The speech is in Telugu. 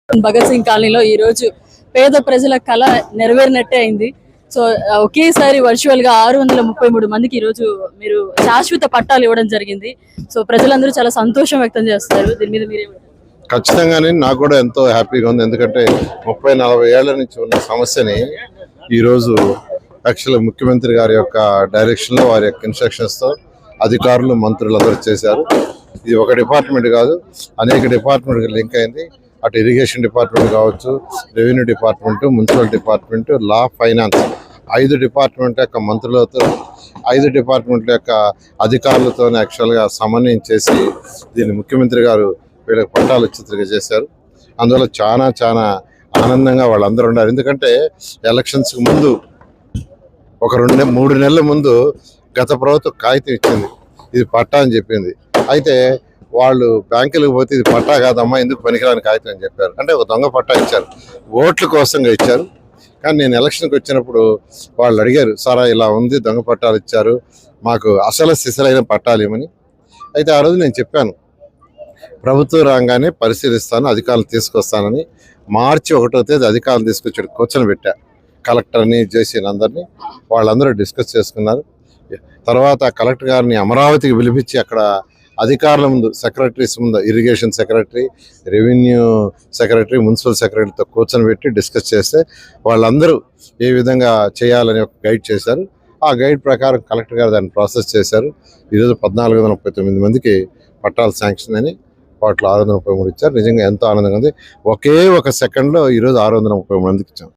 భగత్ సింగ్ కాలనీలో ఈ రోజు పేద ప్రజల కళ నెరవేరినట్టే అయింది. సో ఒకేసారి వర్చువల్ గా 633 మందికి ఈ రోజు మీరు శాశ్వత పట్టాలు ఇవ్వడం జరిగింది. సో ప్రజలందరూ చాలా సంతోషం వ్యక్తం చేస్తారు. దీని మీద మీరేమంటారు? ఖచ్చితంగానే నాకు కూడా ఎంతో హ్యాపీగా ఉంది. ఎందుకంటే 30-40 ఏళ్ల నుంచి ఉన్న సమస్యని ఈరోజు యాక్చువల్గా ముఖ్యమంత్రి గారి యొక్క డైరెక్షన్లో, వారి యొక్క ఇన్స్ట్రక్షన్స్తో అధికారులు, మంత్రులు అందరూ చేశారు. ఇది ఒక డిపార్ట్మెంట్ కాదు, అనేక డిపార్ట్మెంట్కి లింక్ అయింది. అటు ఇరిగేషన్ డిపార్ట్మెంట్ కావచ్చు, రెవెన్యూ డిపార్ట్మెంట్, మున్సిపల్ డిపార్ట్మెంట్, లా, ఫైనాన్స్, 5 డిపార్ట్మెంట్ యొక్క మంత్రులతో, 5 డిపార్ట్మెంట్ల యొక్క అధికారులతో యాక్చువల్గా సమన్వయం చేసి దీన్ని ముఖ్యమంత్రి గారు వీళ్ళకి పట్టాలు చిత్రంగా చేశారు. అందువల్ల చాలా చాలా ఆనందంగా వాళ్ళందరూ ఉన్నారు. ఎందుకంటే ఎలక్షన్స్కి ముందు ఒక 3 నెలల ముందు గత ప్రభుత్వం కాగితం ఇచ్చింది, ఇది పట్టా అని చెప్పింది. అయితే వాళ్ళు బ్యాంకులకు పోతే ఇది పట్టా కాదమ్మా, ఎందుకు పనికిరాని కాగితం అని చెప్పారు. అంటే ఒక దొంగ పట్టా ఇచ్చారు, ఓట్ల కోసంగా ఇచ్చారు. కానీ నేను ఎలక్షన్కి వచ్చినప్పుడు వాళ్ళు అడిగారు, సారా ఇలా ఉంది, దొంగ పట్టాలు ఇచ్చారు, మాకు అసలు సిసలైన పట్టాలు ఇవ్వమని. అయితే ఆ రోజు నేను చెప్పాను, ప్రభుత్వం రాగానే పరిశీలిస్తాను, అధికారులు తీసుకొస్తానని. మార్చి 1వ తేదీ అధికారులు తీసుకొచ్చి కూర్చొని పెట్టా, కలెక్టర్ని, జేసీని అందరినీ. వాళ్ళందరూ డిస్కస్ చేసుకున్నారు. తర్వాత కలెక్టర్ గారిని అమరావతికి పిలిపించి అక్కడ అధికారుల ముందు, సెక్రటరీస్ ముందు, irrigation secretary, revenue secretary, municipal సెక్రటరీతో కూర్చొని పెట్టి డిస్కస్ చేస్తే వాళ్ళందరూ ఏ విధంగా చేయాలని ఒక గైడ్ చేశారు. ఆ గైడ్ ప్రకారం కలెక్టర్ గారు దాన్ని ప్రాసెస్ చేశారు. ఈరోజు 1439 మందికి పట్టాలు శాంక్షన్ అని, వాటిలో 633 ఇచ్చారు. నిజంగా ఎంతో ఆనందంగా ఉంది. ఒకే ఒక సెకండ్లో ఈరోజు 633 మందికి ఇచ్చాం.